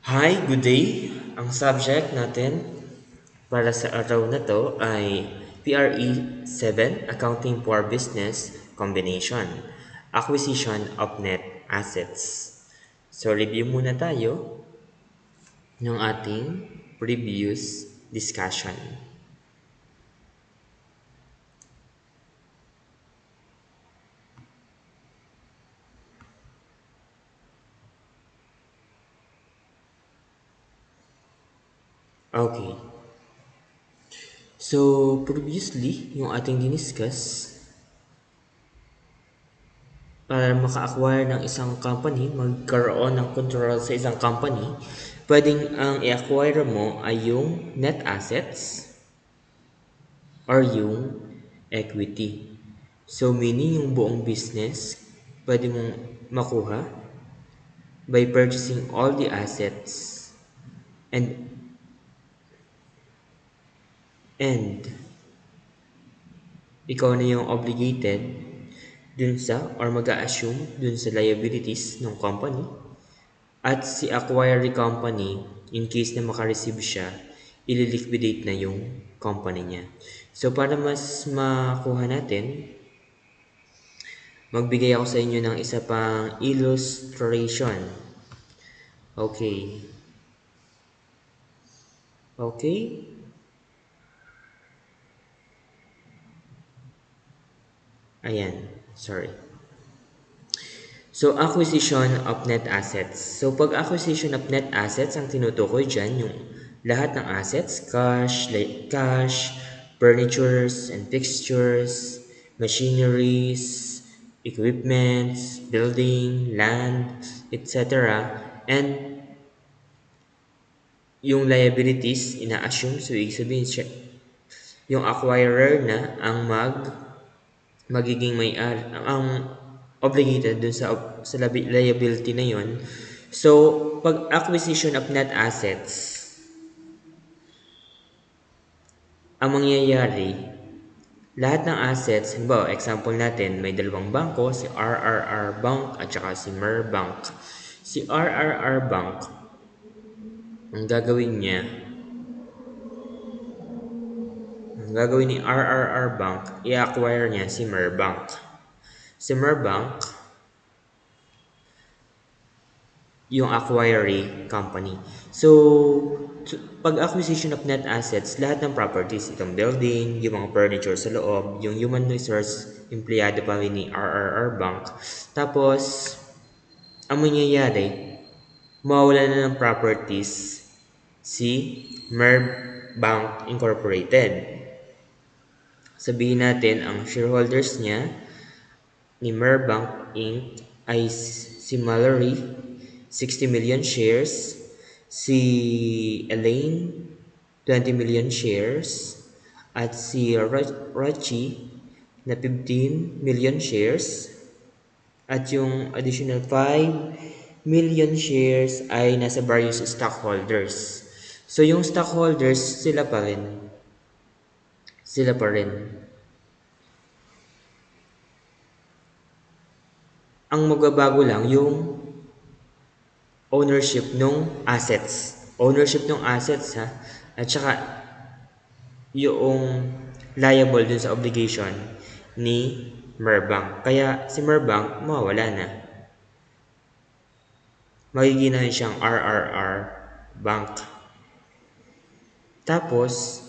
Hi, good day. Ang subject natin para sa araw na to ay PRE 7, Accounting for Business Combination, Acquisition of Net Assets. So, review muna tayo ng ating previous discussion. Okay. So, previously, yung ating diniscuss, para maka-acquire ng isang company, magkaroon ng control sa isang company, pwedeng ang i-acquire mo ay yung net assets or yung equity. So, meaning yung buong business, pwede mong makuha by purchasing all the assets and and ikaw na yung obligated dun sa or mag-a-assume dun sa liabilities ng company. At si acquiring company, in case na makareceive siya, ililiquidate na yung company niya. So, para mas makuha natin, magbigay ako sa inyo ng isa pang illustration. Okay. Okay? Ayan. Sorry. So, acquisition of net assets. So, pag acquisition of net assets, ang tinutukoy dyan, yung lahat ng assets, cash, like cash, furnitures and fixtures, machineries, equipments, building, land, etc. And yung liabilities, ina-assume, so ibig sabihin siya, yung acquirer na ang magiging may-ari, ang obligated dun sa liability na yon. So, pag acquisition of net assets, ang mangyayari, lahat ng assets, halimbawa, example natin, may dalawang bangko, si RRR Bank at saka si Mer Bank. Si RRR Bank, ang gagawin niya, ang gagawin ni RRR Bank, i-acquire niya si Mer Bank. Si Mer Bank, yung acquiring company. So, pag acquisition of net assets, lahat ng properties, itong building, yung mga furniture sa loob, yung human resource empleyado pa rin ni RRR Bank. Tapos, ang mangyayari, mawawala na ng properties si Merb Bank Incorporated. Sabihin natin, ang shareholders niya ni Merbank Inc. ay si Mallory, 60 million shares, si Elaine, 20 million shares, at si Rachi na 15 million shares, at yung additional 5 million shares ay nasa various stockholders. So yung stockholders, sila pa rin. Sila pa rin. Ang magbabago lang yung ownership ng assets ha, at saka yung liable dun sa obligation ni Merbank. Kaya si Merbank mawawala na. Magiging na siyang RRR Bank. Tapos,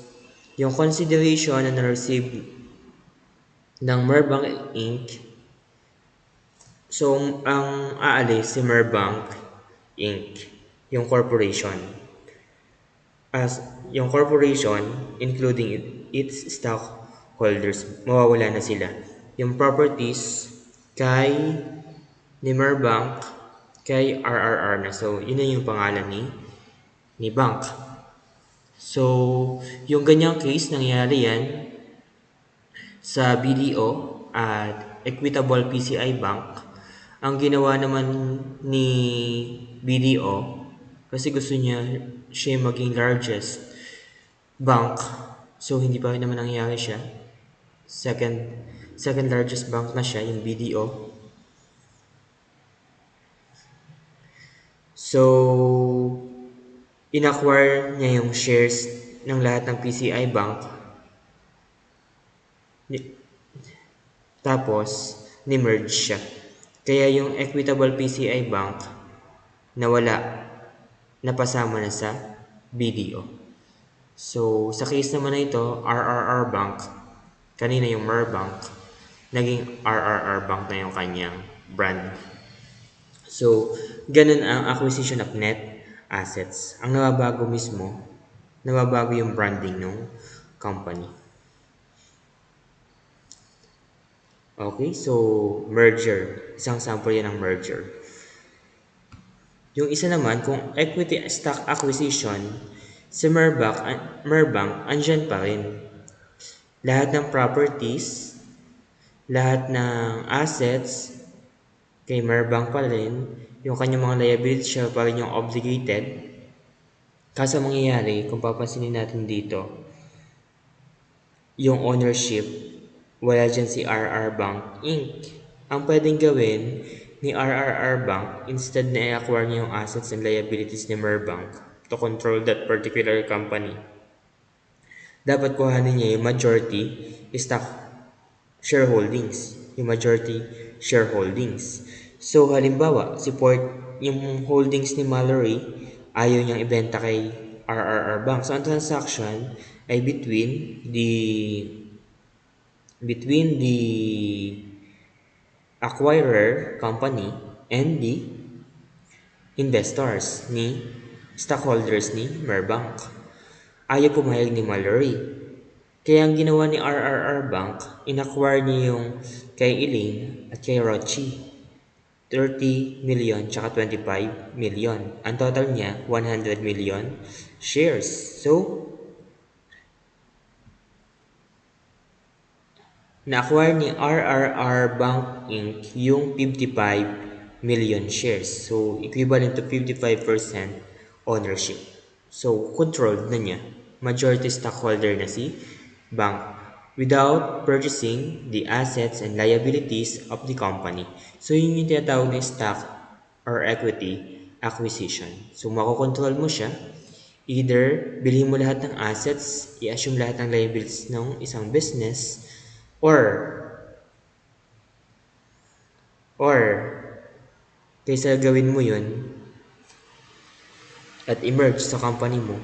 yung consideration na na-receive ng Merbank Inc. So, ang aalis si Merbank Inc. Yung corporation. As yung corporation, including its stockholders, mawawala na sila. Yung properties kay Nimmer Bank, kay RRR na. So, yun na yung pangalan ni bank. So, yung ganyang case, nangyari yan sa BDO at Equitable PCI Bank. Ang ginawa naman ni BDO, kasi gusto niya siya maging largest bank. So, hindi pa rin naman nangyayari siya. Second, second largest bank na siya, yung BDO. So, inacquire niya yung shares ng lahat ng PCI Bank, tapos ni-merge siya. Kaya yung Equitable PCI Bank nawala, napasama na sa BDO. So, sa case naman na ito, RRR Bank, kanina yung Merbank, naging RRR Bank na yung kanyang brand. So, ganun ang acquisition of net assets. Ang nababago mismo, nababago yung branding ng company. Okay, so merger. Isang sample yan ng merger. Yung isa naman, kung equity stock acquisition, si Merbank, andyan pa rin. Lahat ng properties, lahat ng assets, kay Merbank pa rin. Yung kanyang mga liabilities, siya pa rin yung obligated. Kaso mangyayari, kung papansinin natin dito, yung ownership, wala dyan si RR Bank Inc. Ang pwedeng gawin ni RRR Bank, instead na i-acquire niya yung assets and liabilities ni Merbank to control that particular company, dapat kuhanin niya yung majority stock shareholdings. Yung majority shareholdings. So, halimbawa, yung holdings ni Mallory, ayaw niyang ibenta kay RRR Bank. So, ang transaction ay between the acquirer company and the investors stockholders ni Merbank. Ayaw pumayag ni Mallory. Kaya ang ginawa ni RRR Bank, inacquire niya yung kay Elaine at kay Rochi. 30 million tsaka 25 million. Ang total niya, 100 million shares. So, na-acquire ni RRR Bank Inc. yung 55 million shares. So, equivalent to 55% ownership. So, controlled na niya. Majority stockholder na si bank without purchasing the assets and liabilities of the company. So, yun yung tinatawag na stock or equity acquisition. So, makokontrol mo siya. Either, bilhin mo lahat ng assets, i-assume lahat ng liabilities ng isang business, or or kaysa gawin mo yun at emerge sa company mo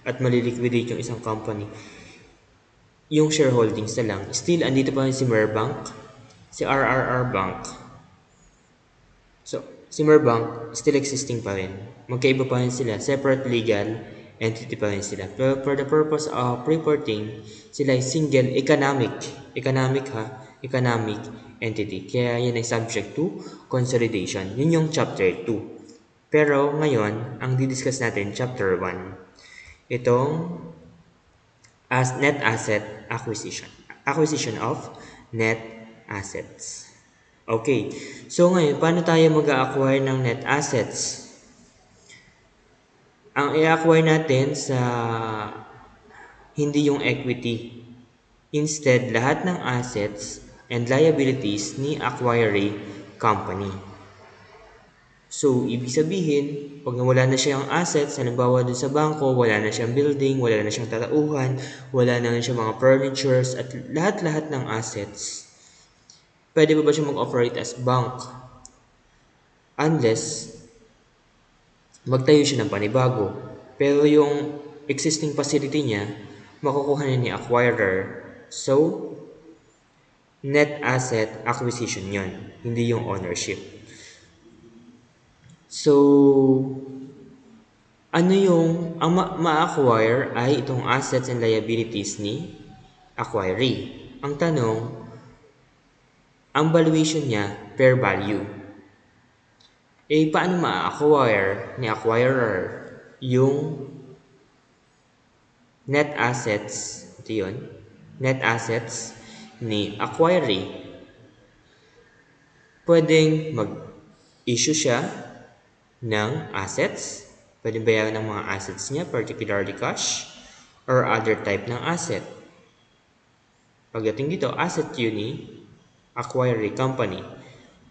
at maliliquidate yung isang company, yung shareholdings na lang, still andito pa rin si Merbank, si RRR Bank. So, si Merbank still existing pa rin. Magkaiba pa rin sila. Separate legal entity pa rin sila. Pero for the purpose of reporting, sila ay single economic entity. Kaya yan ay subject to consolidation. Yun yung chapter 2. Pero ngayon, ang didiscuss natin, chapter 1. Itong net asset acquisition. Acquisition of net assets. Okay. So ngayon, paano tayo mag-acquire ng net assets? Ang i-acquire natin sa hindi yung equity. Instead, lahat ng assets and liabilities ni acquiring company. So, ibig sabihin, pag wala na siyang assets, halimbawa dun sa bangko, wala na siyang building, wala na siyang tatauhan, wala na siyang mga furnitures, at lahat-lahat ng assets, pwede ba siya mag-operate as bank? Unless, magtayo siya ng panibago. Pero yung existing facility niya, makukuha niya ni acquirer. So, net asset acquisition yon, hindi yung ownership. So, ano yung, ang ma-acquire ay itong assets and liabilities ni acquiree. Ang tanong, ang valuation niya per value. Paano ma-acquire ni acquirer yung net assets, ito yun, net assets ni acquiree? Pwedeng mag-issue siya ng assets, pwedeng bayaran ng mga assets niya, particularly cash, or other type ng asset. Pagdating dito, asset yun ni acquiring company.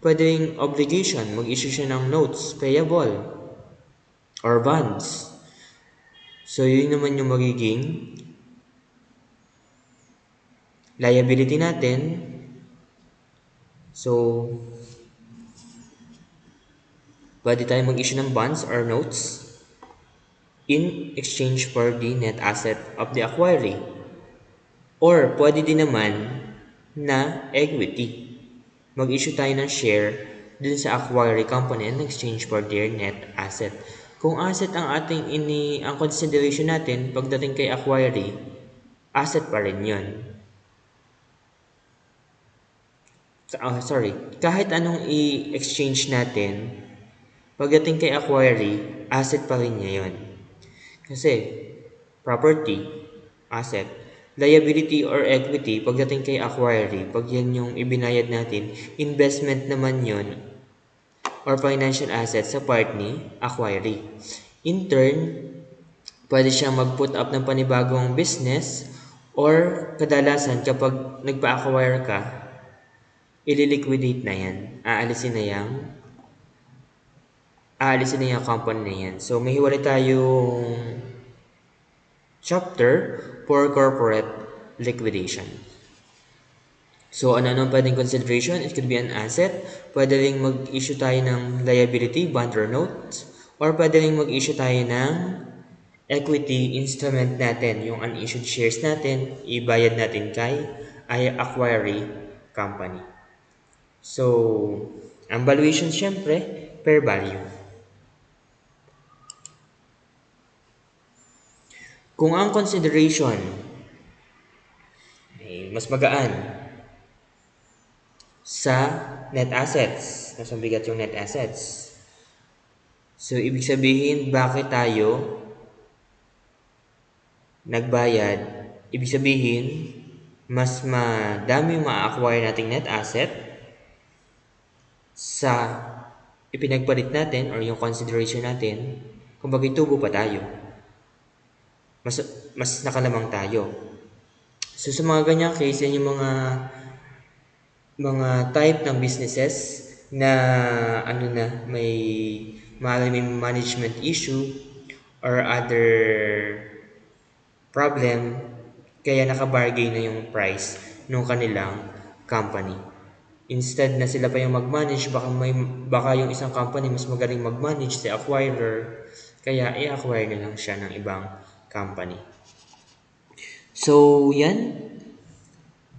Pwedeng obligation, mag-issue siya ng notes, payable, or bonds. So, yun naman yung magiging liability natin. So, pwede tayo mag-issue ng bonds or notes in exchange for the net asset of the acquiree. Or pwede din naman na equity. Mag-issue tayo ng share dun sa acquiring company in exchange for their net asset. Kung asset ang ang consideration natin pagdating kay acquiring, asset pa rin yun. Sorry, kahit anong i-exchange natin, pagdating kay acquiring, asset pa rin niya yun. Kasi, property, asset, liability or equity, pagdating kay acquiring, pag yan yung ibinayad natin, investment naman yun or financial asset sa part ni acquiring. In turn, pwede siyang mag-put up ng panibagong business or kadalasan kapag nagpa-acquire ka, ililiquidate na yan. Aalisin na yung company na yan. So, may hiwalay tayong chapter for corporate liquidation. So, ano pwedeng consideration? It could be an asset. Pwede rin mag-issue tayo ng liability, bond or note. Or pwede rin mag-issue tayo ng equity instrument natin. Yung unissued shares natin, ibayad natin kay acquiring company. So, ang valuation syempre, per value. Kung ang consideration ay mas magaan sa net assets, mas mabigat yung net assets. So, ibig sabihin, bakit tayo nagbayad? Ibig sabihin, mas madami yung ma-acquire nating net asset sa ipinagpalit natin or yung consideration natin, kung bagay tubo pa tayo. Mas nakalamang tayo. So, sa mga ganyang case, yan yung mga type ng businesses na may management issue or other problem, kaya nakabargain na yung price ng kanilang company. Instead na sila pa yung mag-manage, baka yung isang company mas magaling mag-manage, si acquirer, kaya i-acquire na lang siya ng ibang company. So, yan.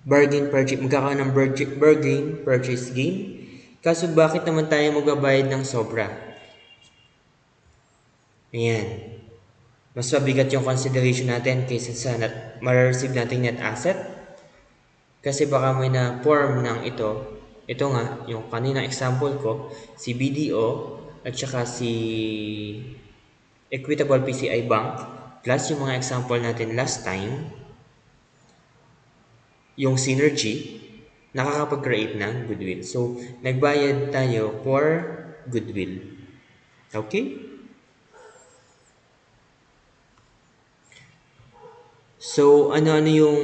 Magkakaroon ng bargain purchase gain. Kaso bakit naman tayo magbabayad ng sobra? Ayan. Mas mabigat yung consideration natin kaysa sa ma-receive nating net asset. Kasi baka may na-form ng ito. Ito nga, yung kanina example ko, si BDO at saka si Equitable PCI Bank plus yung mga example natin last time, yung synergy, nakakapag-create ng goodwill. So, nagbayad tayo for goodwill. Okay? So, ano-ano yung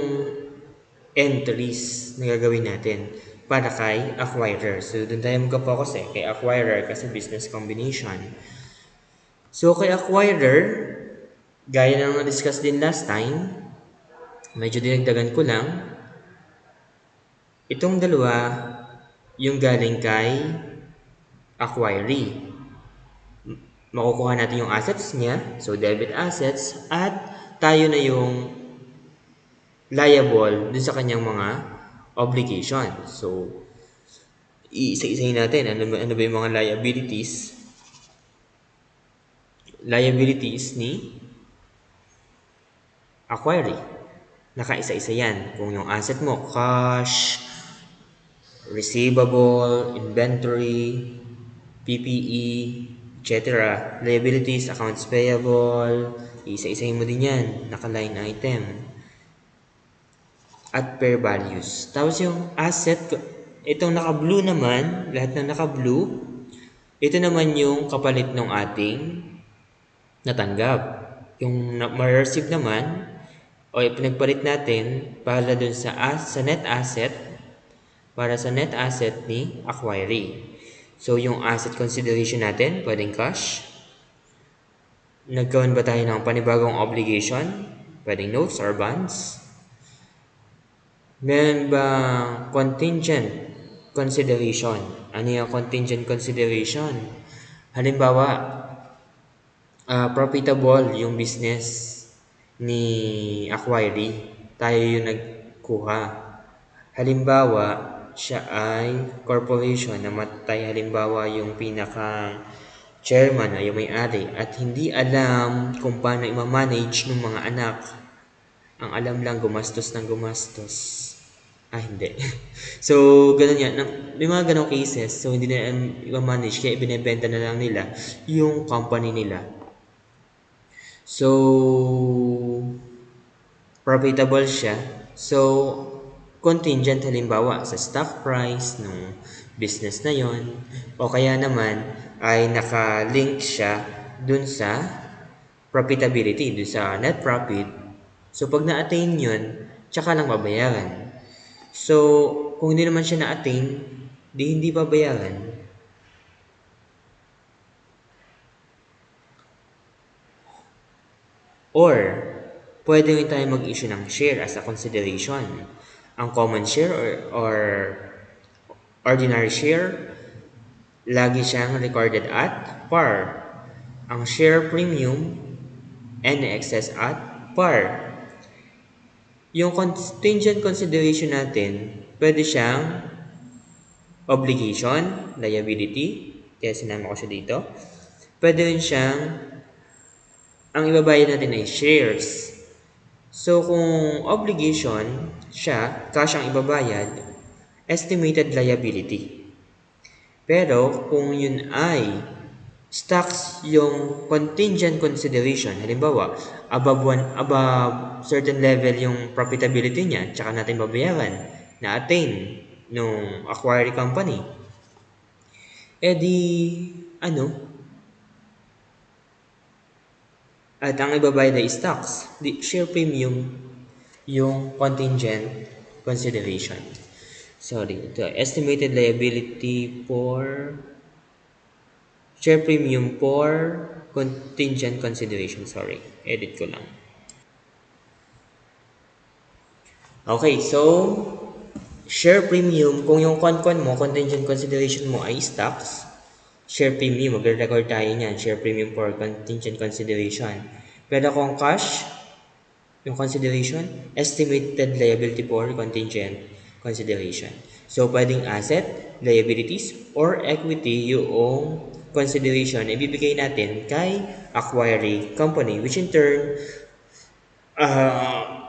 entries na gagawin natin para kay acquirer. So, doon tayo magka-focus kay acquirer kasi business combination. So, kay acquirer, gaya ng na-discuss din last time, medyo dinagdagan ko lang, itong dalawa, yung galing kay acquiree. Makukuha natin yung assets niya, so debit assets, at tayo na yung liable dun sa kanyang mga obligation. So, iisa-isahin natin ano ba yung mga liabilities. Liabilities ni acquiree. Nakaisa-isa yan. Kung yung asset mo, cash, receivable, inventory, PPE, etc. Liabilities, accounts payable, isa-isahin mo din yan. Naka-line item. At per values. Tapos yung asset, itong naka-blue naman, lahat ng naka-blue, ito naman yung kapalit ng ating natanggap. Yung ma-receive naman, o pinagpalit natin para dun sa net asset, para sa net asset ni acquiree. So, yung asset consideration natin, pwedeng cash, Nagkaroon ba tayo ng panibagong obligation? Pwedeng notes or bonds? Meron bang contingent consideration? Ano yung contingent consideration? Halimbawa, profitable yung business ni acquiree. Tayo yung nagkuha. Halimbawa, siya ay corporation, namatay halimbawa yung pinaka chairman o yung may-ari at hindi alam kung paano i-manage ng mga anak. Ang alam lang gumastos ng gumastos. Hindi. So, ganun yan. May mga ganong cases. So, hindi na i-manage kaya ibinebenta na lang nila yung company nila. So, profitable siya. So, contingent halimbawa sa stock price ng business na yon o kaya naman ay naka-link siya dun sa profitability, dun sa net profit. So, pag na-attain yun, tsaka lang babayaran. So, kung hindi naman siya na-attain, di hindi babayaran. Or, pwede rin tayo mag-issue ng share as a consideration. Ang common share or ordinary share, lagi siyang recorded at par. Ang share premium, NXS at par. Yung contingent consideration natin, pwede siyang obligation, liability, kaya sinama ko siya dito. Pwede rin siyang, ang ibabayad natin ay shares. So, kung obligation siya, cash ang ibabayad, estimated liability. Pero, kung yun ay stocks yung contingent consideration, halimbawa, above certain level yung profitability niya, tsaka natin babayaran, na-attain nung acquired company, di, ano, at ang ibabayad ay stocks, di, share premium yung contingent consideration. Sorry, ito, estimated liability for share premium for contingent consideration. Sorry, edit ko lang. Okay, so share premium, kung yung con mo, contingent consideration mo ay stocks, share premium, magre-record tayo niyan, share premium for contingent consideration. Pero kung cash, yung consideration, estimated liability for contingent consideration. So, pwedeng asset, liabilities, or equity yung consideration na ibibigay natin kay acquiring company, which in turn,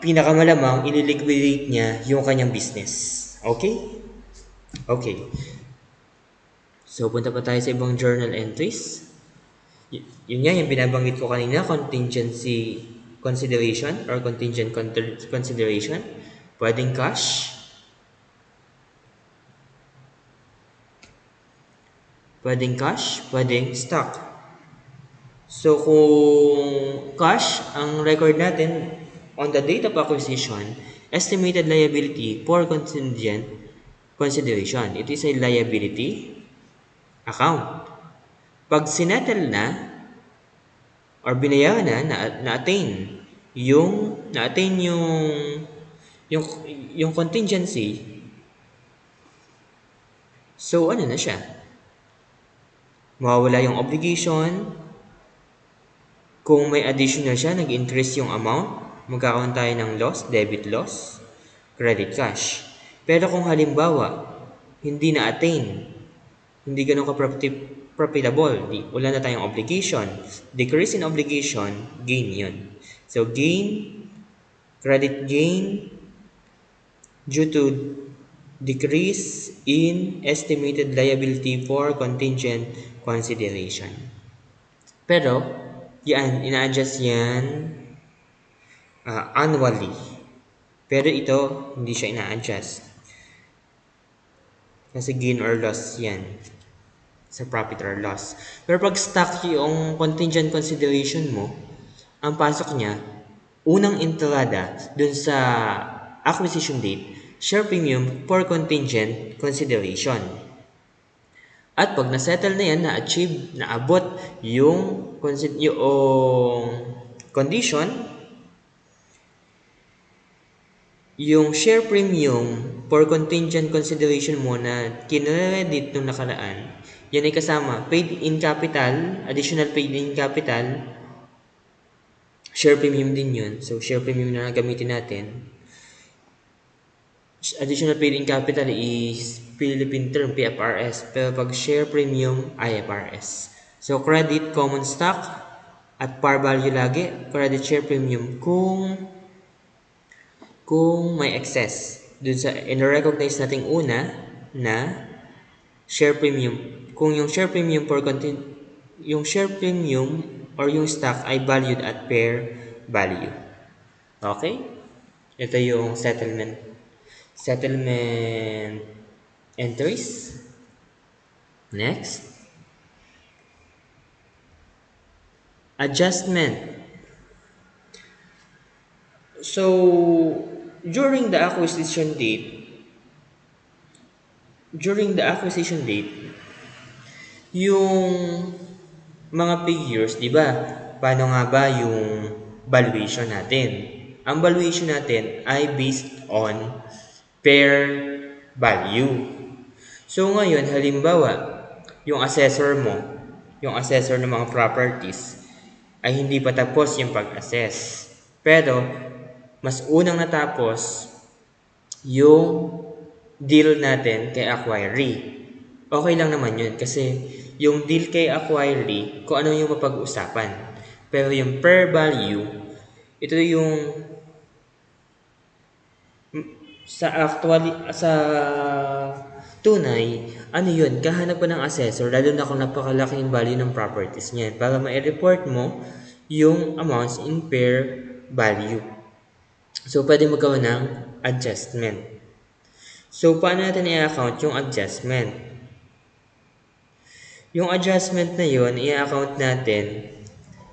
pinakamalamang, ililiquidate niya yung kanyang business. Okay? Okay. So, punta pa tayo sa ibang journal entries. Yun nga, yung binabanggit ko kanina, contingency consideration or contingent consideration. Pwedeng cash, pwedeng stock. So, kung cash, ang record natin on the date of acquisition, estimated liability for contingent consideration. It is a liability account. Pag sinettle na or binayaran na-attain yung yung contingency, so ano na siya? Mawawala yung obligation. Kung may additional siya, nag-increase yung amount, magkakaroon tayo ng loss, debit loss, credit cash. Pero kung halimbawa, hindi na-attain, hindi ganun ka-profitable, wala na tayong obligation, decrease in obligation, gain yun. So, credit gain, due to decrease in estimated liability for contingent consideration. Pero, yan, ina-adjust yan annually. Pero ito, hindi siya ina-adjust. Kasi gain or loss yan sa profit or loss. Pero pag stock yung contingent consideration mo, ang pasok niya, unang entrada dun sa acquisition date, share premium for contingent consideration. At pag na-settle na yan, na-achieve, naabot yung, yung condition, yung share premium for contingent consideration mo na kinredit nung nakaraan, yan ay kasama paid in capital, additional paid in capital, share premium din yun. So, share premium na gamitin natin. Additional paid in capital is Philippine term, PFRS. Pero pag share premium, IFRS. So, credit common stock at par value lagi. Credit share premium kung may excess. Dun sa in-recognize nating una na share premium. Kung yung share premium yung share premium or yung stock ay valued at fair value. Okay? Ito yung settlement entries. Next, adjustment. So, during the acquisition date, yung mga figures, di ba? Paano nga ba yung valuation natin? Ang valuation natin ay based on fair value. So ngayon, halimbawa, yung assessor ng mga properties, ay hindi pa tapos yung pag-assess. Pero, mas unang natapos yung deal natin kay acquiree. Okay lang naman yun kasi yung deal kay acquiree, kung ano yung mapag-usapan. Pero yung fair value, ito yung sa tunay, ano yun, kahanap ko ng assessor, lalo na kung napakalaki yung value ng properties niyan para ma-report mo yung amounts in fair value. So, pwede magkaroon ng adjustment. So, paano natin i-account yung adjustment? Yung adjustment na yun, i-account natin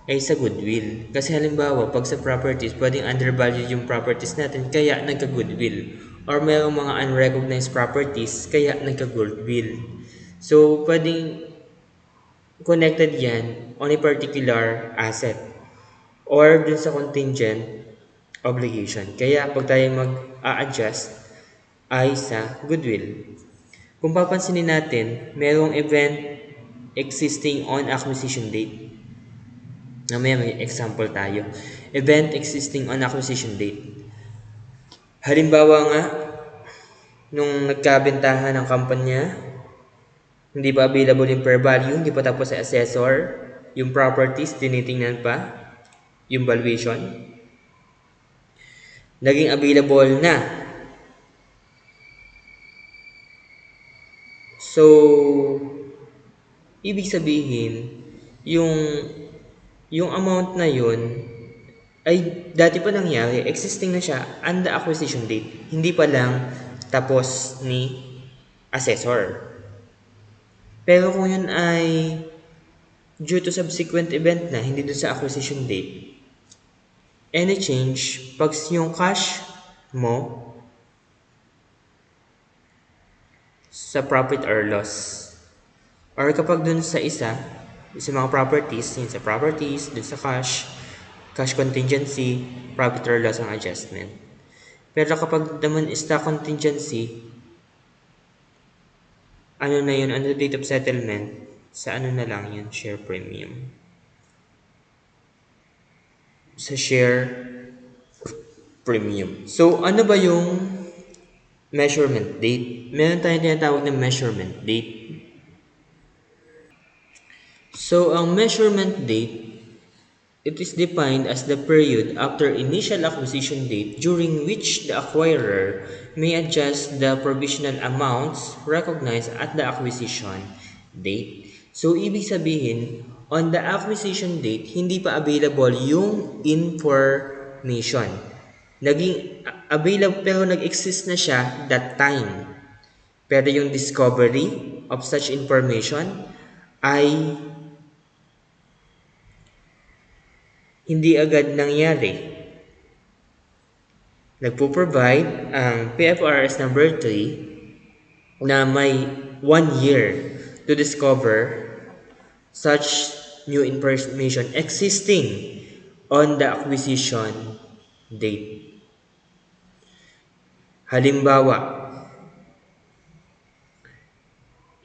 ay sa goodwill. Kasi halimbawa, pag sa properties, pwedeng undervalued yung properties natin, kaya nagka-goodwill. Or mayroong mga unrecognized properties, kaya nagka-goodwill. So, pwedeng connected yan on a particular asset or dun sa contingent obligation. Kaya pag tayo mag-a-adjust ay sa goodwill. Kung papansinin natin, merong event existing on acquisition date. Mamaya may example tayo. Event existing on acquisition date. Halimbawa nga, nung nagkabentahan ng kampanya, hindi pa available yung fair value, hindi pa tapos sa assessor, yung properties, tinitingnan pa, yung valuation. Naging available na. So, ibig sabihin, yung amount na yun ay dati pa nangyari, existing na siya on the acquisition date. Hindi pa lang tapos ni assessor. Pero kung yun ay due to subsequent event na, hindi dun sa acquisition date, any change, pag yung cash mo sa profit or loss, or kapag dun sa mga properties, yun sa properties, dun sa cash contingency, profit or loss ang adjustment. Pero kapag naman stock contingency, ano na yun, on the date of settlement, sa ano na lang yun, share premium. Sa share premium. So, ano ba yung measurement date? Meron tayong tinatawag na measurement date. So, ang measurement date, it is defined as the period after initial acquisition date during which the acquirer may adjust the provisional amounts recognized at the acquisition date. So, ibig sabihin, on the acquisition date, hindi pa available yung information. Naging available pero nag-exist na siya that time. Pero yung discovery of such information ay hindi agad nangyari. Nagpo-provide ang PFRS number 3 na may 1 year to discover such new information existing on the acquisition date. Halimbawa,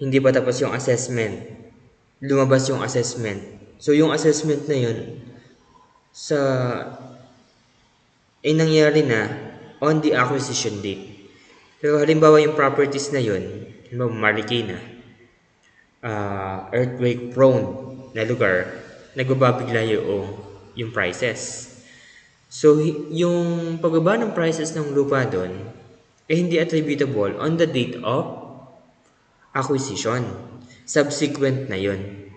hindi pa tapos yung assessment. Lumabas yung assessment. So, yung assessment na yun, sa, nangyari na on the acquisition date. Pero halimbawa yung properties na yun, halimbawa Marikina, earthquake prone na lugar, nagbababigla yung prices. So, yung pagbaba ng prices ng lupa doon, hindi attributable on the date of acquisition. Subsequent na yon.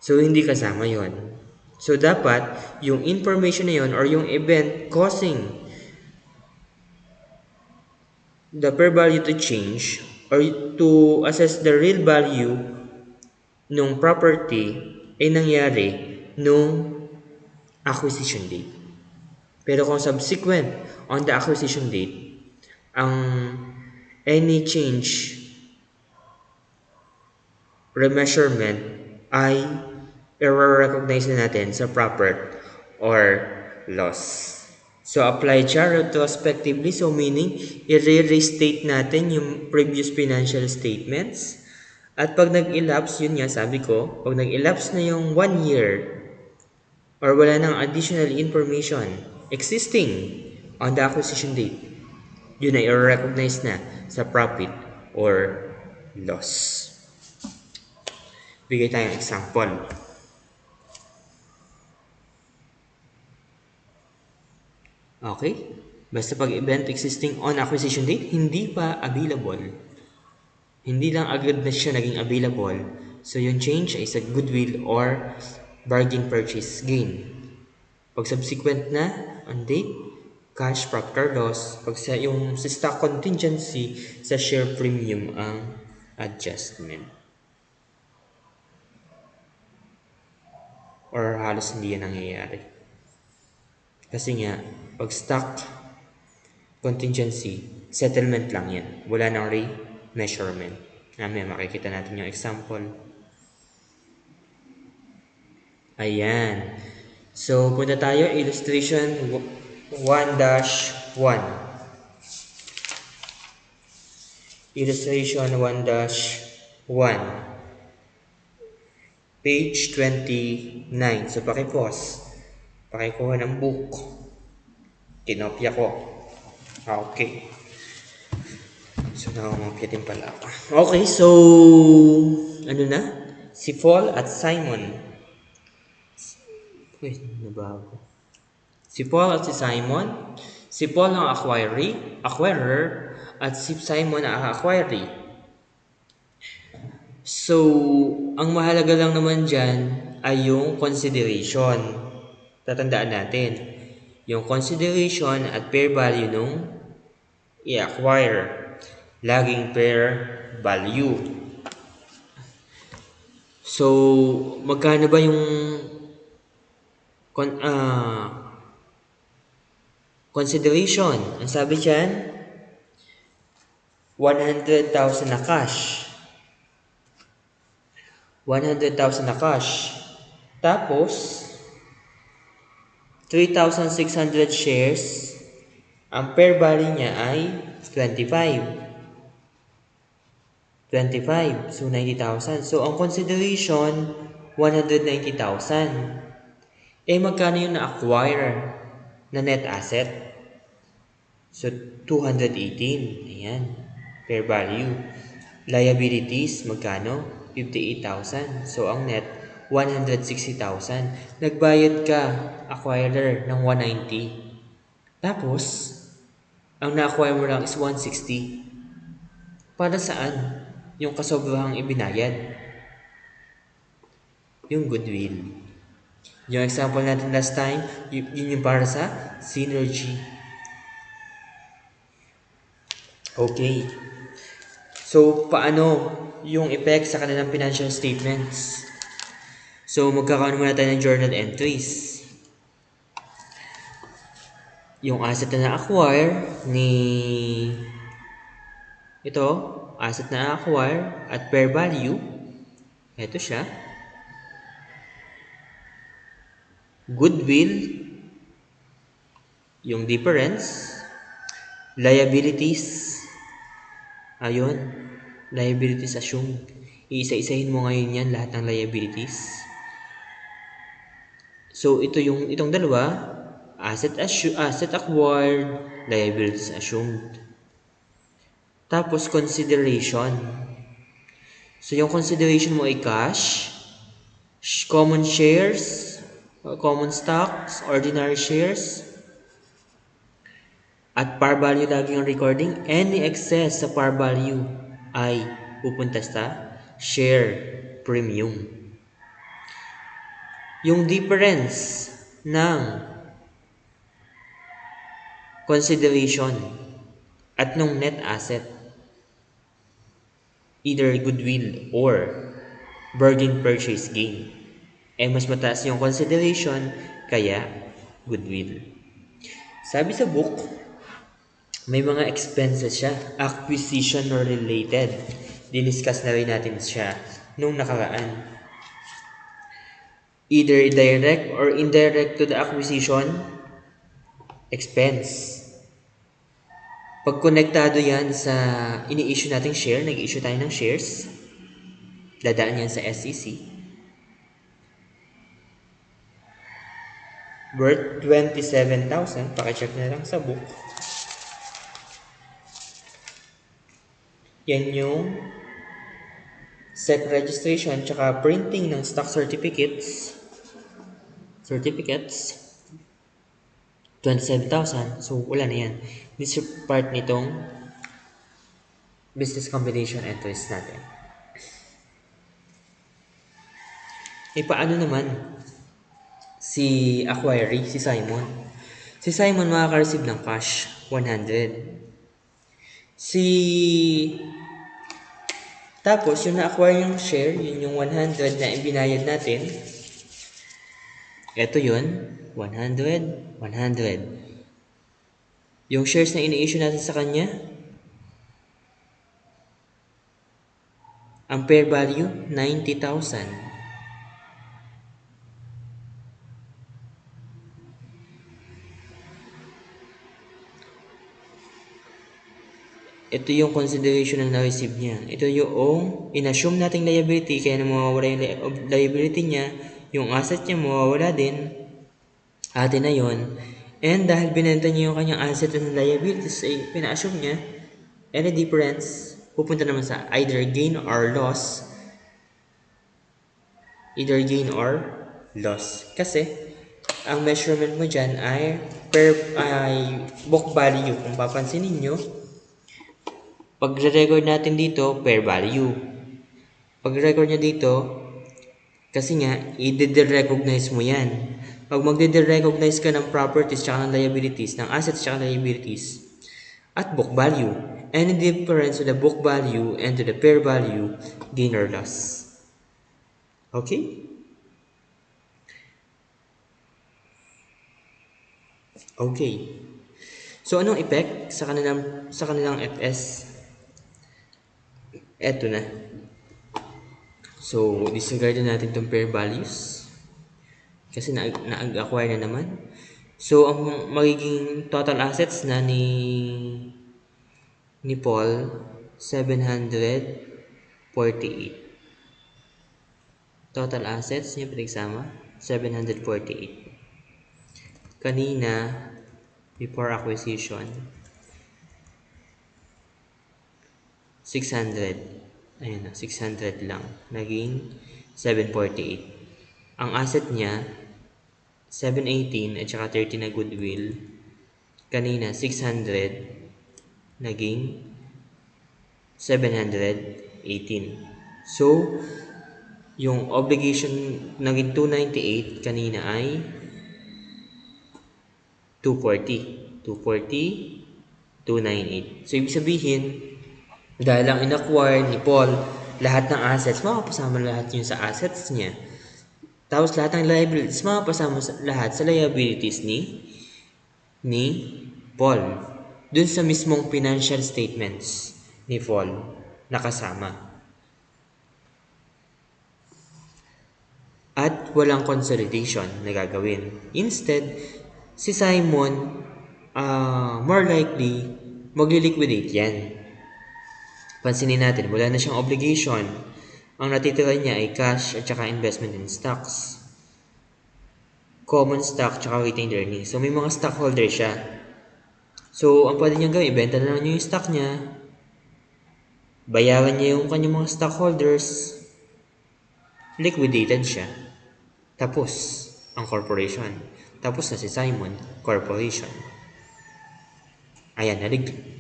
So, hindi kasama yon. So, dapat yung information na yon or yung event causing the fair value to change or to assess the real value ng property ay nangyari nung acquisition date. Pero kung subsequent on the acquisition date, ang any change remeasurement ay i-recognize na natin sa profit or loss. So, apply siya retrospectively. So, meaning, i-restate natin yung previous financial statements. At pag nag-elapse, yun nga, sabi ko, pag nag-elapse na yung 1 year or wala nang additional information existing on the acquisition date, yun ay i-recognize na sa profit or loss. Bigay tayong example. Okay? Basta pag event existing on acquisition date, hindi pa available. Hindi lang agad na siya naging available. So, yung change ay sa goodwill or bargain purchase gain. Pag subsequent na on date, cash, profit or loss. Pag yung sa stock contingency, sa share premium ang adjustment. Or halos hindi yan nangyayari. Kasi nga, pag stock contingency, settlement lang yan. Wala nang re-measurement. Mamaya makikita natin yung example. Ayan. So, punta tayo. Illustration 1-1. Illustration 1-1. Page 29. So, pakipause. Pakikuha ng book. Kinopya ko. Okay. So, nakangopya din pala ako. Okay, so, ano na? Si Paul at Simon. Wait, nabago. Si Paul at si Simon. Si Paul ang acquirer, at si Simon ang acquiree. So, ang mahalaga lang naman dyan ay yung consideration. Tatandaan natin. Yung consideration at fair value nung i-acquire. Laging fair value. So, magkano ba yung consideration? Ang sabi dyan, 100,000 na cash. 100,000 na cash. Tapos, 3,600 shares. Ang fair value niya ay 25. So, 90,000. So, ang consideration, 190,000. Magkano yung na-acquire na net asset? So, 218. Ayan. Fair value. Liabilities, magkano? 58,000. So, ang net, 160,000. Nagbayad ka, acquirer, ng 190. Tapos, ang na-acquire mo lang is 160. Para saan? Yung kasobrahang ibinayad. Yung goodwill. Yung example natin last time, yun yung para sa synergy. Okay. So, paano yung effect sa kanilang financial statements? So, magkakaroon muna tayo ng journal entries. Yung asset na na-acquire ni asset na acquire at fair value, ito siya, goodwill, yung difference, liabilities, ayun, liabilities assumed. Iisa-isahin mo ngayon yan, lahat ng liabilities. So, itong dalawa, asset acquired, liabilities assumed. Tapos, consideration. So, yung consideration mo ay cash, common shares, common stocks, ordinary shares, at par value lagi ang recording. Any excess sa par value ay pupunta sa share premium. Yung difference ng consideration at nung net asset, either goodwill or bargain purchase gain, mas mataas yung consideration, kaya goodwill. Sabi sa book, may mga expenses siya, acquisition related. Diniscuss na rin natin siya nung nakaraan. Either direct or indirect to the acquisition expense. Pag konektado yan sa ini-issue nating share, nag-issue tayo ng shares, dadaan yan sa SEC. Worth 27,000. Pakicheck na lang sa book. Yan yung SEC registration tsaka printing ng stock certificates. 27,000. So, wala na yan. This is part nitong business combination entries natin. Paano naman si acquiree, si Simon? Si Simon makaka-receive ng cash, 100. Tapos, yung na-acquire yung share, yun yung 100 na ibinayad natin. Ito yun, 100, 100. Yung shares na ini-issue natin sa kanya, ang fair value, 90,000. Ito yung consideration na na-receive niya. Ito yung in-assume nating liability, kaya na mawawala yung liability niya, yung asset niya mawawala din. Atin na yun. And dahil binenta niya yung kanyang asset and liabilities, pina-assume niya, any difference, pupunta naman sa either gain or loss. Either gain or loss. Kasi, ang measurement mo dyan ay book value. Kung papansinin nyo, pag record natin dito, fair value. Pag record nyo dito, kasi nga, i-recognize mo yan. Pag magde-recognize ka ng properties tsaka ng liabilities, ng assets tsaka liabilities, at book value, any difference to the book value and to the fair value, gain or loss. Okay? Okay. So, anong effect sa kanilang FS? Eto na. So, disregard na natin itong pair values. Kasi na-acquire na naman. So, ang magiging total assets na ni Paul, 748. Total assets niya pinagsama, 748. Kanina, before acquisition, 600. Ayun na, 600 lang. Naging 748. Ang asset niya, 718 at saka 30 na goodwill. Kanina, 600. Naging 718. So, yung obligation naging 298, kanina ay 240. 240, 298. So, ibig sabihin, dahil lang in-acquire ni Paul lahat ng assets, makapasama lahat yun sa assets niya. Tapos lahat ng liabilities, makapasama lahat sa liabilities ni Paul. Dun sa mismong financial statements ni Paul. nakasama. At walang consolidation na gagawin. Instead, si Simon, more likely, magli-liquidate yan. Pansinin natin, wala na siyang obligation. Ang natitira niya ay cash at saka investment in stocks. Common stock at saka retained earnings. So, may mga stockholder siya. So, ang pwede niyang gawin, ibenta na lang niya yung stock niya. Bayaran niya yung kanyang mga stockholders. Liquidated siya. Tapos, ang corporation. Tapos na si Simon, corporation. Ayan,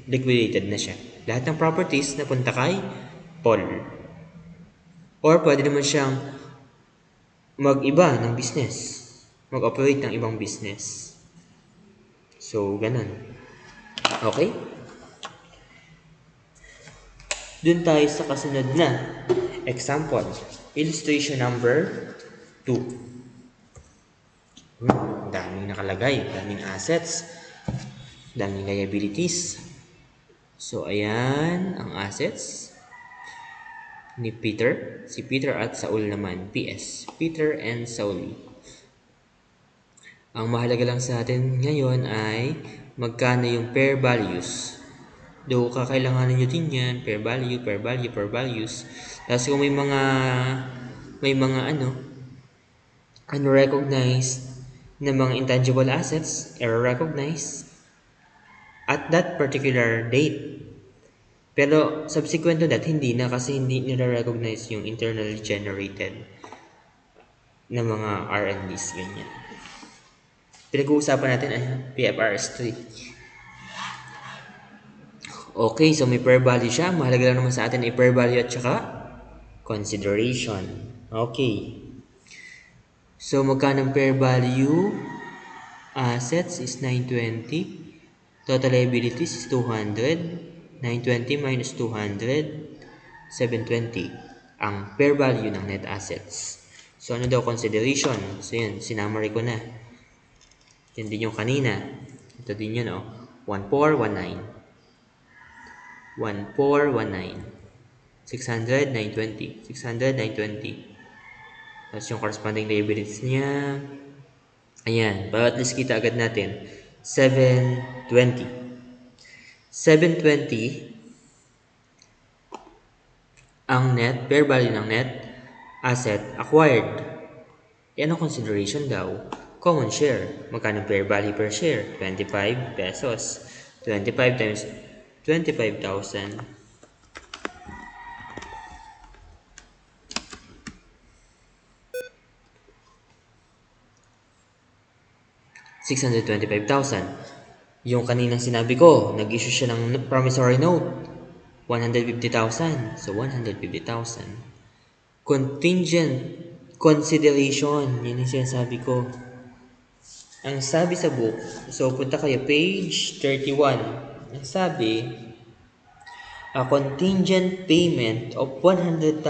liquidated na siya. Lahat ng properties napunta kay Paul. Or pwede naman siyang mag-iba ng business. Mag-operate ng ibang business. So, ganun. Okay? Dun tayo sa kasunod na example. Illustration number 2. Daming nakalagay. Daming assets. Daming liabilities. So, ayan ang assets ni Peter. Si Peter at Saul naman. PS. Peter and Saul. Ang mahalaga lang sa atin ngayon ay magkano yung pair values. Though, kakailanganin nyo din yan. Pair value, pair value, pair values. Tapos kung may mga unrecognized na mga intangible assets, error-recognized at that particular date. Pero subsequent to that, hindi na kasi hindi nire-recognize yung internally generated na mga R&Ds, ganyan. Pinag-uusapan natin ay PFRS 3. Okay, so may pair value siya. Mahalaga lang naman sa atin ay pair value at saka consideration. Okay. So, magkano ang pair value? Assets is 920. Total liabilities is 200. 920 minus 200, 720. Ang pair value ng net assets. So, ano daw consideration? So, yun. Sinamary ko na. Yan din yung kanina. Ito din yun, 1419. 1419. 600, 920. 600, 920. Tapos yung corresponding liabilities niya. Ayan. Para at least kita agad natin. 720. 720 ang net, pair value ng net asset acquired. Yan ang consideration daw. Common share. Magkano pair value per share? 25 pesos. 25 times 25,000. 625,000. Yung kaninang sinabi ko, nag-issue siya ng promissory note. 150,000. So, 150,000. Contingent consideration. Yun yung sinasabi ko. Ang sabi sa book, so punta kayo page 31. Ang sabi, a contingent payment of 100,000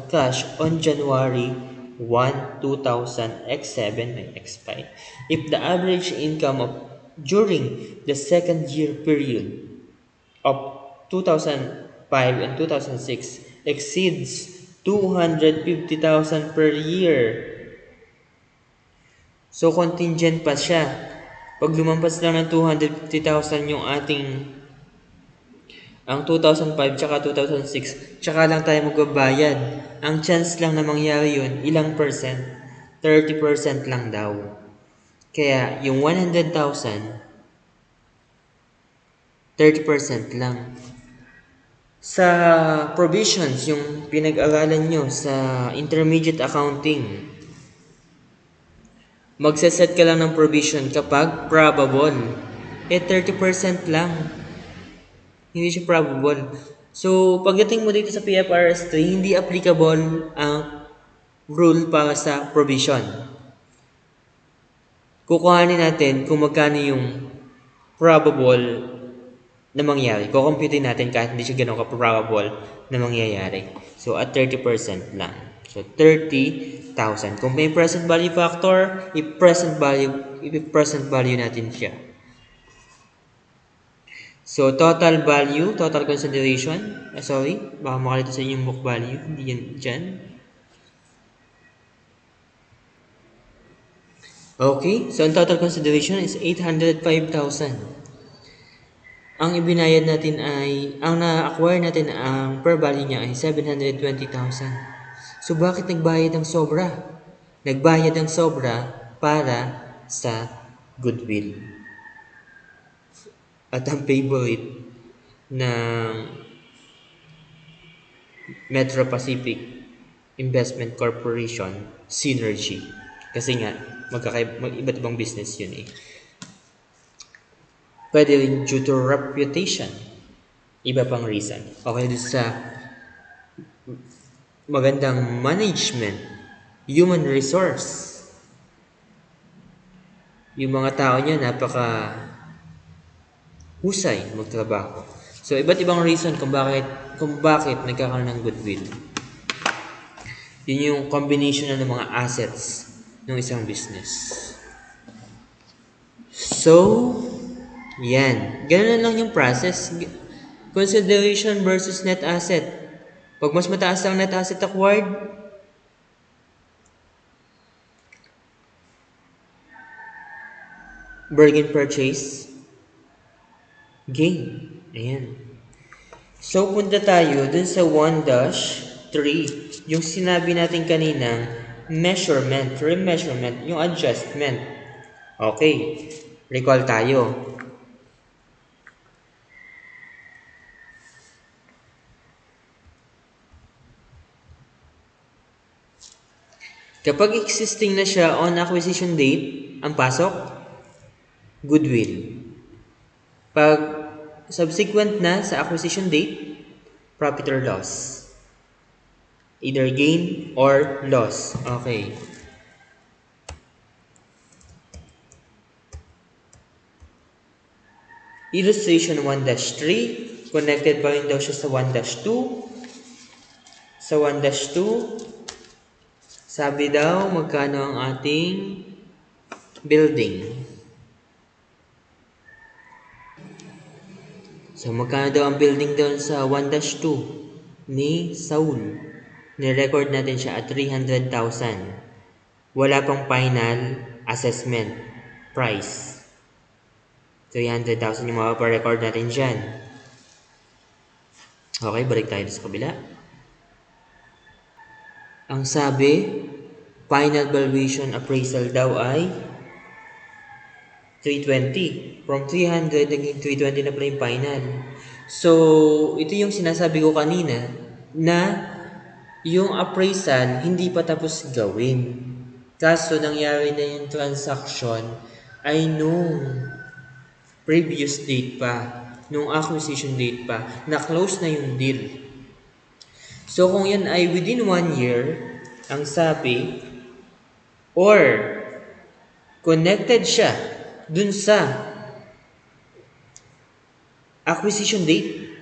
cash on January 1, 2000 x7 may x5. If the average income of during the second year period of 2005 and 2006 exceeds 250,000 per year. So contingent pa siya. Pag lumampas lang ng 250,000 yung ang 2005 tsaka 2006, tsaka lang tayo magbabayad. Ang chance lang na mangyari yun, ilang percent? 30% lang daw. Kaya, yung 100,000, 30% lang. Sa provisions, yung pinag-aralan nyo sa intermediate accounting, magsaset ka lang ng provision kapag probable. 30% lang. Hindi siya probable. So, pagdating mo dito sa PFRS 3, hindi applicable ang rule para sa provision. Kukuhanin natin kung magkano yung probable na mangyari. Kukumputin natin kahit hindi siya ganun ka-probable na mangyayari. So, at 30% lang. So, 30,000. Kung may present value factor, i-present value natin siya. So, total value, total consideration, sorry, baka makalito sa inyong book value, hindi yan dyan. Okay, so ang total consideration is 805,000. Ang ibinayad natin ay, ang na-acquire natin, ang per value niya ay 720,000. So, bakit nagbayad ng sobra? Nagbayad ng sobra para sa goodwill. At ang favorite ng Metro Pacific Investment Corporation, synergy. Kasi nga, iba't ibang business yun eh. Pwede rin due to reputation. Iba pang reason. Okay, dito sa magandang management, human resource. Yung mga tao niya husay magtrabaho. So, iba't ibang reason kung bakit nagkakaroon ng goodwill. Yun yung combination ng mga assets ng isang business. So, yan. Ganun lang yung process. Consideration versus net asset. Pag mas mataas ang net asset acquired, bargain purchase, gain. Ayan. So, punta tayo dun sa 1-3. Yung sinabi natin kaninang measurement, remeasurement, yung adjustment. Okay. Recall tayo. Kapag existing na siya on acquisition date, ang pasok, goodwill. Pag subsequent na sa acquisition date, profit or loss. Either gain or loss. Okay. Illustration 1-3. Connected pa rin daw siya sa 1-2. Sa 1-2, sabi daw magkano ang ating building. So magkano daw ang building doon sa 1-2 ni Saul. Ni-record natin siya at 300,000. Wala pang final assessment price. 300,000 yung mapaparecord natin dyan. Okay, balik tayo sa kabila. Ang sabi, final valuation appraisal daw ay 320. From 300, naging 320 na pala yung final. So, ito yung sinasabi ko kanina na yung appraisal hindi pa tapos gawin. Kaso nangyari na yung transaction ay nung previous date pa, nung acquisition date pa, na-close na yung deal. So, kung yan ay within 1 year, ang sabi, or connected siya dun sa acquisition date,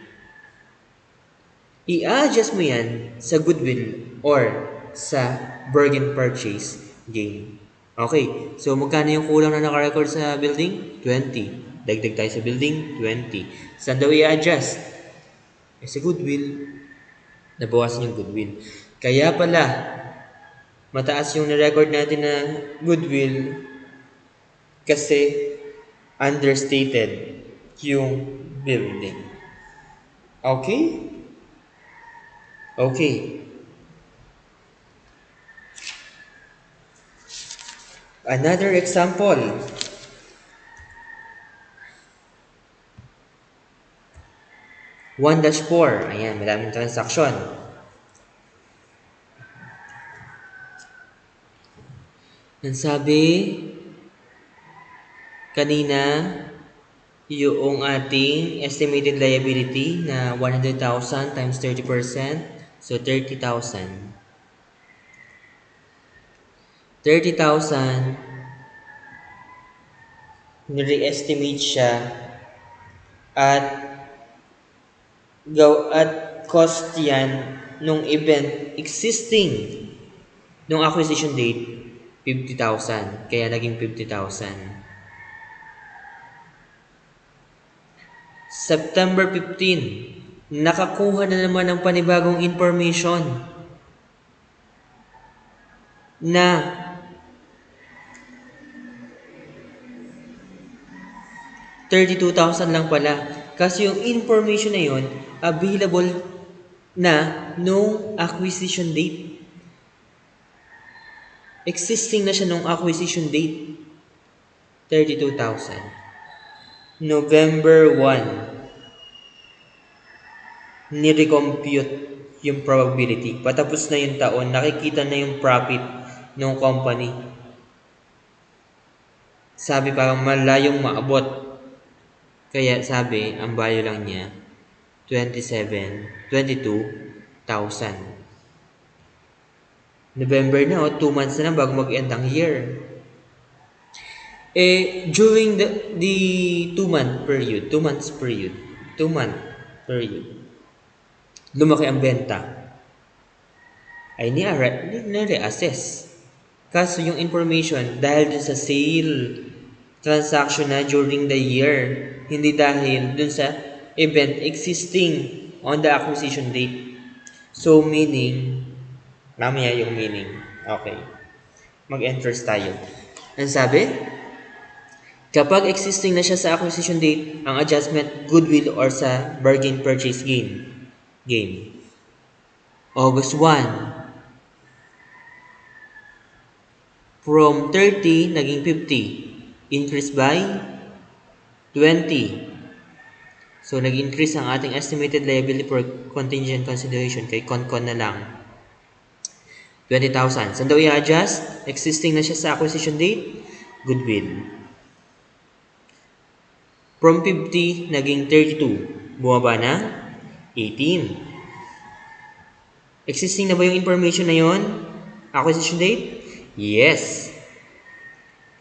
i-adjust mo yan sa goodwill or sa bargain purchase gain. Okay, so magkano yung kulang na nakarecord sa building? 20. Dagdag tayo sa building, 20. Saan daw i-adjust? Sa goodwill. Nabawasan yung goodwill. Kaya pala, mataas yung na-record natin na goodwill kasi understated yung building. Okay? Okay. Another example. One dash 4. Ayan, madaming transaction. Ang sabi, kanina, yung ating estimated liability na 100,000 times 30%. So, 30,000. 30,000, nire-estimate siya at cost yan nung event existing nung acquisition date 50,000, kaya naging 50,000. September 15, nakakuha na naman ng panibagong information na 32,000 lang pala. Kasi yung information na yun, available na nung acquisition date. Existing na siya nung acquisition date. 32,000. November 1, ni-recompute yung probability. Patapos na yung taon, nakikita na yung profit ng company. Sabi parang malayong maabot. Kaya sabi, ang value lang niya, 22,000. November na, 2 months na lang bago mag-end ang year. During the 2 month period, 2 month period, lumaki ang benta, ay ni-reassess. Kaso yung information, dahil dun sa sale transaction na during the year, hindi dahil dun sa event existing on the acquisition date. So, meaning, mamaya yung meaning. Okay. Mag-enters tayo. Ang sabi? Kapag existing na siya sa acquisition date, ang adjustment, goodwill, or sa bargain purchase gain. August 1, from 30, naging 50. Increase by 20. So, nag-increase ang ating estimated liability for contingent consideration kay Concon na lang. 20,000. Saan daw i-adjust? Existing na siya sa acquisition date, goodwill. From 50, naging 32. Bumaba na 18. Existing na ba yung information na yon? Acquisition date? Yes.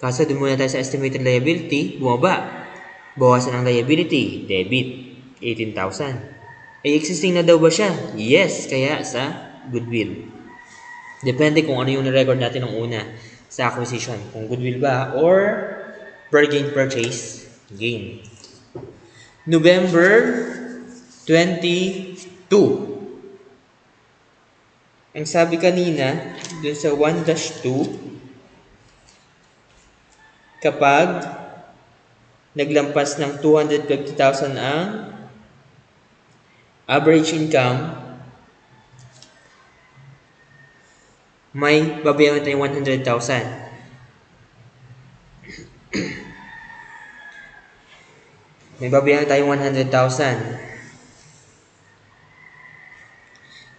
Kaso dun muna tayo sa estimated liability, bumaba. Bawasan ang liability, debit, 18,000. Existing na daw ba siya? Yes, kaya sa goodwill. Depende kung ano yung na-record natin ng una sa acquisition. Kung goodwill ba or bargain purchase gain. November 22. Ang sabi kanina, dun sa 1-2, kapag naglampas ng 250,000 ang average income, may babayaran tayong 100,000. May babayaran tayong 100,000.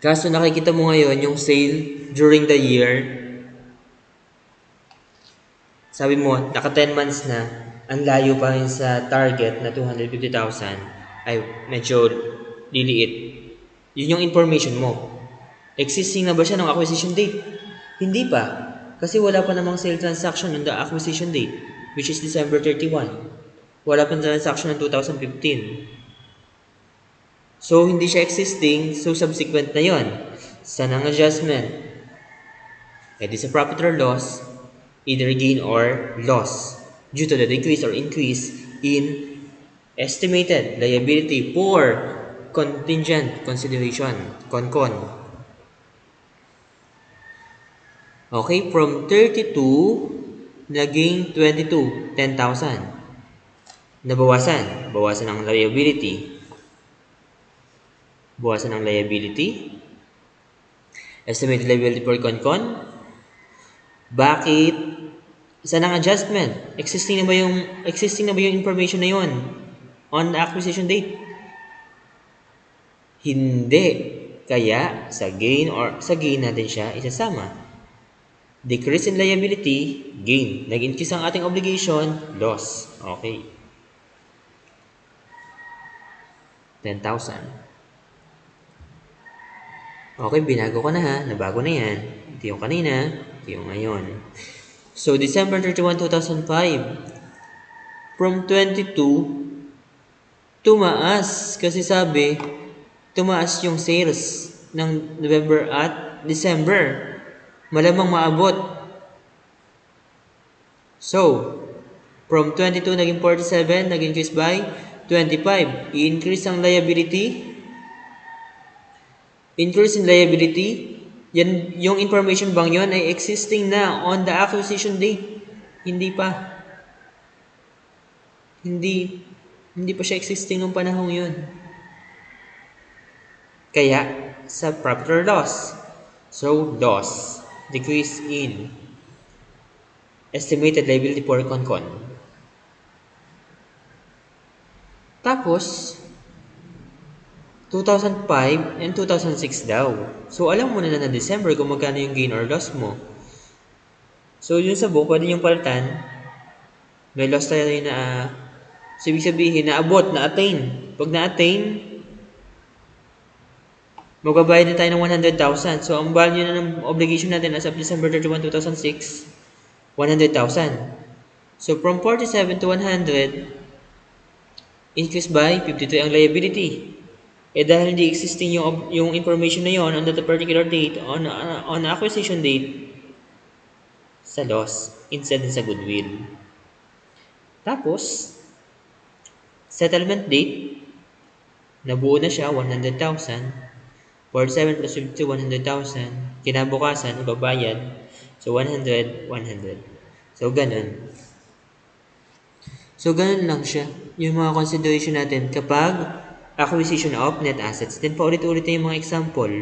Kaso nakikita mo ngayon yung sale during the year. Sabi mo, naka 10 months na, ang layo pa rin sa target na 250,000 ay medyo liliit. Yun yung information mo. Existing na ba siya ng acquisition date? Hindi pa. Kasi wala pa namang sale transaction on the acquisition date, which is December 31. Wala pang transaction ng 2015. So, hindi siya existing. So, subsequent na yon. Saan ang adjustment? It is a profit or loss, either gain or loss, due to the decrease or increase in estimated liability for contingent consideration, CONCON. Okay, from 32, naging 22, 10,000. Bawasan ang liability. Bawasan ang liability. Estimated liability for CONCON. Bakit? Saan ang adjustment? Existing na ba yung information na yon on the acquisition date? Hindi. Kaya sa gain natin siya isasama. Decrease in liability, gain. Nag-increase ang ating obligation, loss. Okay. 10,000. Okay, binago ko na ha. Nabago na yan. Ito yung kanina. Ito yung ngayon. So, December 31, 2005. From 22, tumaas. Kasi sabi, tumaas yung sales ng November at December. Malamang maabot. So, from 22 naging 47, nag-increase by 25. I-increase ang liability. Increase in liability. Yan, yung information bang yon ay existing na on the acquisition date? Hindi pa. Hindi, hindi pa siya existing nung panahong yun. Kaya, sa profit or loss. So, loss. Decrease in estimated liability for Concon. Tapos, 2005 and 2006 daw. So, alam mo na December kung magkano yung gain or loss mo. So, yun sa book, pwede yung palitan. May loss tayo na, so, ibig sabihin, naabot, na-attain. Pag na-attain, magbabayad na tayo ng 100,000. So, ang value na ng obligation natin as of December 31, 2006, 100,000. So, from 47 to 100, increase by 52 ang liability. Dahil hindi existing yung information na yon on that particular date, on acquisition date, sa loss, instead sa goodwill. Tapos, settlement date, nabuo na siya, 100,000. 47 plus 52, 100,000. Kinabukasan, ibabayad. So, 100, 100. So, ganun. So, ganun lang siya. Yung mga consideration natin kapag acquisition of net assets. Then, paulit-ulit na yung mga example.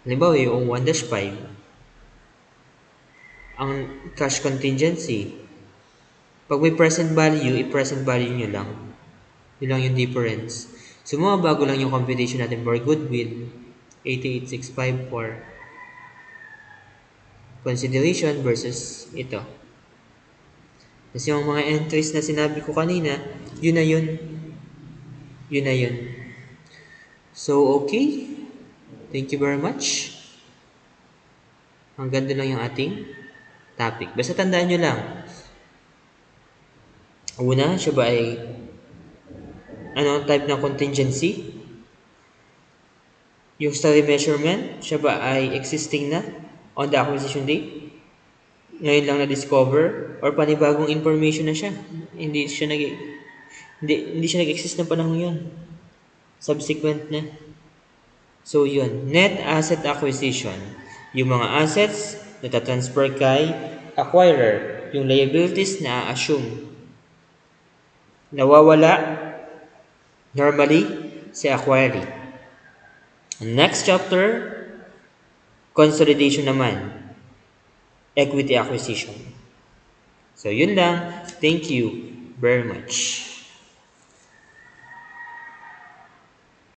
Halimbawa, yung 1-5. Ang cash contingency. Pag may present value, i-present value nyo lang. Yun lang yung difference. So, mga bago lang yung computation natin for goodwill. 88654. Consideration versus ito. Kasi yung mga entries na sinabi ko kanina, yun na yun. Yun na yun. So, okay. Thank you very much. Hanggang doon lang yung ating topic. Basta tandaan nyo lang. Una, siya ba ay type ng contingency? Yung study measurement, siya ba ay existing na on the acquisition date? Ngayon lang na-discover? Or panibagong information na siya? Hindi siya nag-exist na panahon yun. Subsequent na. So, yun. Net asset acquisition. Yung mga assets na tatransfer kay acquirer. Yung liabilities na assume. Nawawala normally si acquiree. Next chapter, consolidation naman. Equity acquisition. So, yun lang. Thank you very much.